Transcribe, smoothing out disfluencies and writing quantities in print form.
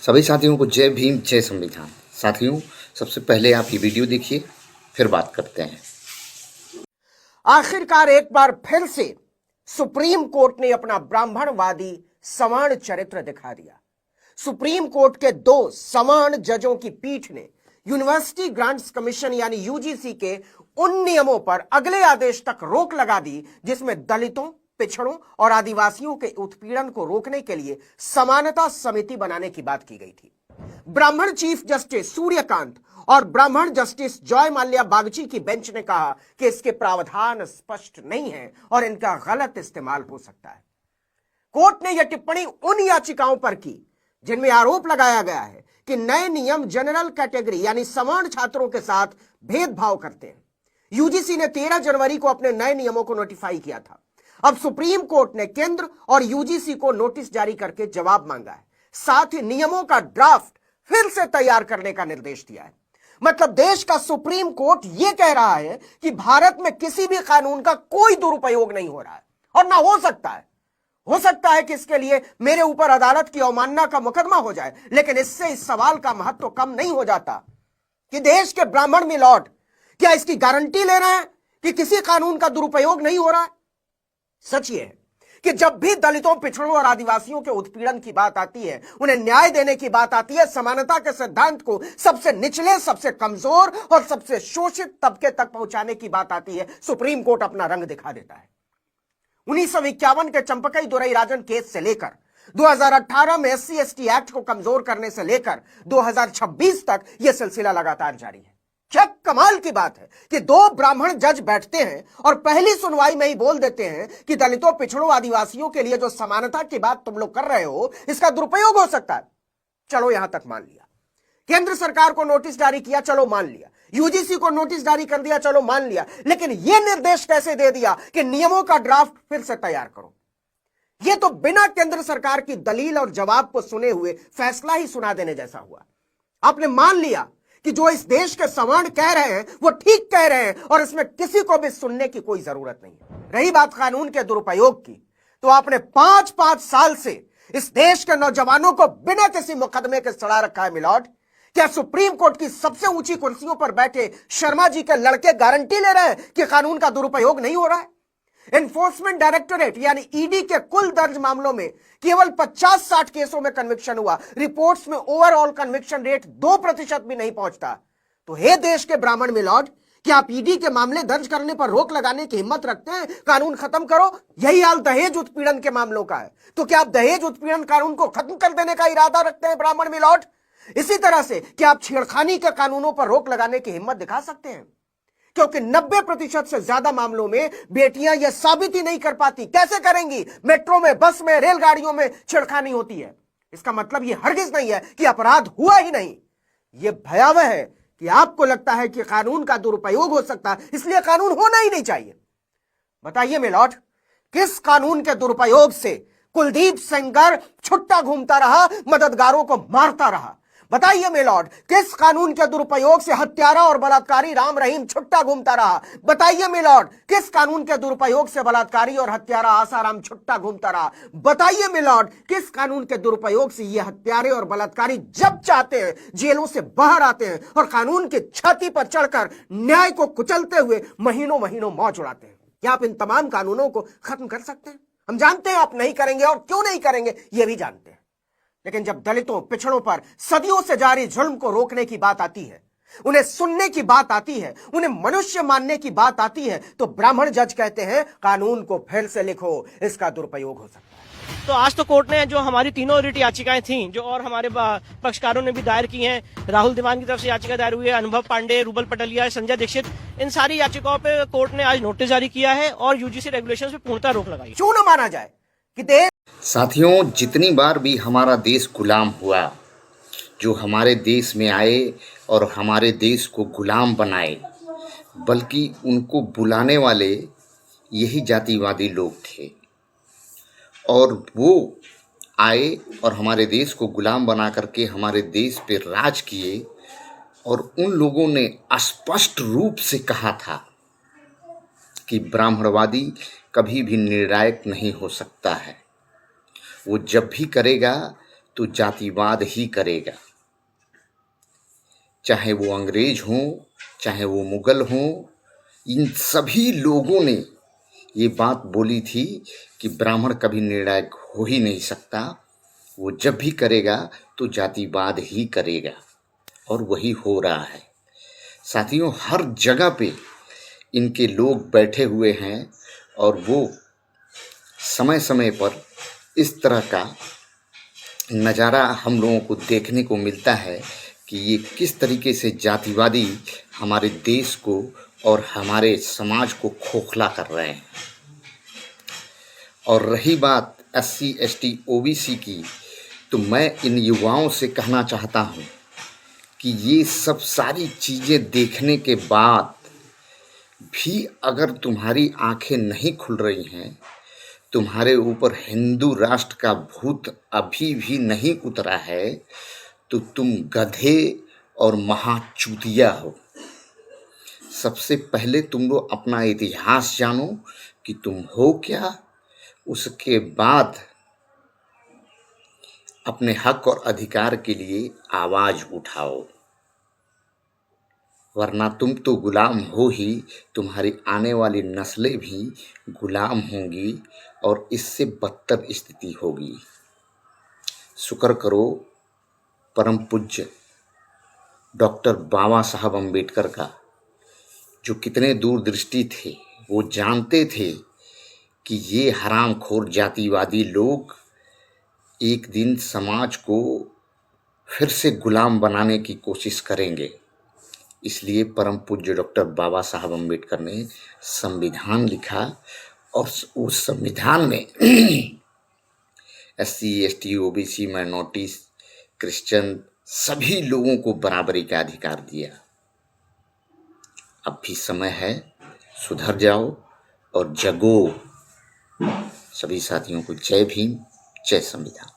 सभी साथियों को जय भीम जय संविधान। साथियों, सबसे पहले आप ये वीडियो देखिए, फिर बात करते हैं। आखिरकार एक बार फिर से सुप्रीम कोर्ट ने अपना ब्राह्मणवादी सवर्ण चरित्र दिखा दिया। सुप्रीम कोर्ट के 2 सवर्ण जजों की पीठ ने यूनिवर्सिटी ग्रांट्स कमीशन यानी यूजीसी के उन नियमों पर अगले आदेश तक रोक लगा दी जिसमें दलितों, पिछड़ों और आदिवासियों के उत्पीड़न को रोकने के लिए समानता समिति बनाने की बात की गई थी। ब्राह्मण चीफ जस्टिस सूर्यकांत और ब्राह्मण जस्टिस जॉय माल्या बागची की बेंच ने कहा कि इसके प्रावधान स्पष्ट नहीं है और इनका गलत इस्तेमाल हो सकता है। कोर्ट ने यह टिप्पणी उन याचिकाओं पर की जिनमें आरोप लगाया गया है कि नए नियम जनरल कैटेगरी यानी सवर्ण छात्रों के साथ भेदभाव करते हैं। यूजीसी ने 13 जनवरी को अपने नए नियमों को नोटिफाई किया था। अब सुप्रीम कोर्ट ने केंद्र और यूजीसी को नोटिस जारी करके जवाब मांगा है, साथ ही नियमों का ड्राफ्ट फिर से तैयार करने का निर्देश दिया है। मतलब देश का सुप्रीम कोर्ट यह कह रहा है कि भारत में किसी भी कानून का कोई दुरुपयोग नहीं हो रहा है और ना हो सकता है। हो सकता है कि इसके लिए मेरे ऊपर अदालत की अवमानना का मुकदमा हो जाए, लेकिन इससे इस सवाल का महत्व कम नहीं हो जाता कि देश के ब्राह्मण मिलॉर्ड क्या इसकी गारंटी ले रहे हैं कि किसी कानून का दुरुपयोग नहीं हो रहा है। सच ये है कि जब भी दलितों, पिछड़ों और आदिवासियों के उत्पीड़न की बात आती है, उन्हें न्याय देने की बात आती है, समानता के सिद्धांत को सबसे निचले, सबसे कमजोर और सबसे शोषित तबके तक पहुंचाने की बात आती है, सुप्रीम कोर्ट अपना रंग दिखा देता है। 1951 के चंपकई दुरईराजन केस से लेकर 2018 में SC/ST एक्ट को कमजोर करने से लेकर 2026 तक यह सिलसिला लगातार जारी है। क्या कमाल की बात है कि 2 ब्राह्मण जज बैठते हैं और पहली सुनवाई में ही बोल देते हैं कि दलितों, पिछड़ों, आदिवासियों के लिए जो समानता की बात तुम लोग कर रहे हो, इसका दुरुपयोग हो सकता है। चलो यहां तक मान लिया। केंद्र सरकार को नोटिस जारी किया, चलो मान लिया। यूजीसी को नोटिस जारी कर दिया, चलो मान लिया। लेकिन यह निर्देश कैसे दे दिया कि नियमों का ड्राफ्ट फिर से तैयार करो? यह तो बिना केंद्र सरकार की दलील और जवाब को सुने हुए फैसला ही सुना देने जैसा हुआ। आपने मान लिया कि जो इस देश के सवर्ण कह रहे हैं वो ठीक कह रहे हैं और इसमें किसी को भी सुनने की कोई जरूरत नहीं है। रही बात कानून के दुरुपयोग की, तो आपने 5-5 साल से इस देश के नौजवानों को बिना किसी मुकदमे के सड़ा रखा है मिलॉर्ड। क्या सुप्रीम कोर्ट की सबसे ऊंची कुर्सियों पर बैठे शर्मा जी के लड़के गारंटी ले रहे हैं कि कानून का दुरुपयोग नहीं हो रहा है? एनफोर्समेंट डायरेक्टोरेट यानी ईडी के कुल दर्ज मामलों में केवल 50-60 केसों में कन्विक्शन हुआ। रिपोर्ट्स में ओवरऑल कन्विक्शन रेट 2% भी नहीं पहुंचता। तो हे देश के ब्राह्मण मिलॉर्ड, क्या आप ईडी के मामले दर्ज करने पर रोक लगाने की हिम्मत रखते हैं? कानून खत्म करो। यही हाल दहेज उत्पीड़न के मामलों का है। तो क्या आप दहेज उत्पीड़न कानून को खत्म कर देने का इरादा रखते हैं ब्राह्मण मिलॉर्ड? इसी तरह से क्या आप छेड़खानी के कानूनों पर रोक लगाने की हिम्मत दिखा सकते हैं? क्योंकि 90% से ज्यादा मामलों में बेटियां यह साबित ही नहीं कर पाती। कैसे करेंगी? मेट्रो में, बस में, रेलगाड़ियों में छेड़खानी होती है। इसका मतलब यह हरगिज नहीं है कि अपराध हुआ ही नहीं। यह भयावह है कि आपको लगता है कि कानून का दुरुपयोग हो सकता है, इसलिए कानून होना ही नहीं चाहिए। बताइए मिलॉर्ड, किस कानून के दुरुपयोग से कुलदीप सेंगर छुट्टा घूमता रहा, मददगारों को मारता रहा? बताइए मिलॉर्ड, किस कानून के दुरुपयोग से हत्यारा और बलात्कारी राम रहीम छुट्टा घूमता रहा? बताइए मिलॉर्ड, किस कानून के दुरुपयोग से बलात्कारी और हत्यारा आसाराम छुट्टा घूमता रहा? बताइए मिलॉर्ड, किस कानून के दुरुपयोग से ये हत्यारे और बलात्कारी जब चाहते हैं जेलों से बाहर आते हैं और कानून की छाती पर चढ़कर न्याय को कुचलते हुए महीनों महीनों मौज उड़ाते हैं? क्या आप इन तमाम कानूनों को खत्म कर सकते हैं? हम जानते हैं आप नहीं करेंगे, और क्यों नहीं करेंगे यह भी जानते हैं। लेकिन जब दलितों, पिछड़ों पर सदियों से जारी जुल्म को रोकने की बात आती है, उन्हें सुनने की बात आती है, उन्हें मनुष्य मानने की बात आती है, तो ब्राह्मण जज कहते हैं कानून को फिर से लिखो, इसका दुरुपयोग हो सकता है। तो आज तो कोर्ट ने जो हमारी तीनों रिट याचिकाएं थीं, जो और हमारे पक्षकारों ने भी दायर की हैं, राहुल दीवान की तरफ से याचिका दायर हुई है, अनुभव पांडे, रूबल पटलिया, संजय दीक्षित, इन सारी याचिकाओं पे कोर्ट ने आज नोटिस जारी किया है और यूजीसी रेगुलेशंस पे पूर्णतः रोक लगाई। क्यों न माना जाए कि देश साथियों, जितनी बार भी हमारा देश गुलाम हुआ, जो हमारे देश में आए और हमारे देश को गुलाम बनाए, बल्कि उनको बुलाने वाले यही जातिवादी लोग थे, और वो आए और हमारे देश को गुलाम बना करके हमारे देश पे राज किए। और उन लोगों ने स्पष्ट रूप से कहा था कि ब्राह्मणवादी कभी भी निर्णायक नहीं हो सकता है। वो जब भी करेगा तो जातिवाद ही करेगा। चाहे वो अंग्रेज हों, चाहे वो मुगल हों, इन सभी लोगों ने ये बात बोली थी कि ब्राह्मण कभी निर्णायक हो ही नहीं सकता। वो जब भी करेगा तो जातिवाद ही करेगा, और वही हो रहा है। साथियों, हर जगह पे इनके लोग बैठे हुए हैं और वो समय समय पर इस तरह का नज़ारा हम लोगों को देखने को मिलता है कि ये किस तरीके से जातिवादी हमारे देश को और हमारे समाज को खोखला कर रहे हैं। और रही बात SC ST OBC की, तो मैं इन युवाओं से कहना चाहता हूँ कि ये सब सारी चीज़ें देखने के बाद भी अगर तुम्हारी आंखें नहीं खुल रही हैं, तुम्हारे ऊपर हिंदू राष्ट्र का भूत अभी भी नहीं उतरा है, तो तुम गधे और महाचूतिया हो। सबसे पहले तुम लोग अपना इतिहास जानो कि तुम हो क्या, उसके बाद अपने हक और अधिकार के लिए आवाज उठाओ, वरना तुम तो गुलाम हो ही, तुम्हारी आने वाली नस्लें भी गुलाम होंगी और इससे बदतर स्थिति होगी। शुक्र करो परम पूज्य डॉक्टर बाबा साहब अम्बेडकर का, जो कितने दूरदृष्टि थे। वो जानते थे कि ये हरामखोर जातिवादी लोग एक दिन समाज को फिर से गुलाम बनाने की कोशिश करेंगे। इसलिए परम पूज्य डॉक्टर बाबा साहब अम्बेडकर ने संविधान लिखा और उस संविधान में SC ST OBC minorities, Christian सभी लोगों को बराबरी का अधिकार दिया। अब भी समय है, सुधर जाओ और जगो। सभी साथियों को जय भीम, जय संविधान।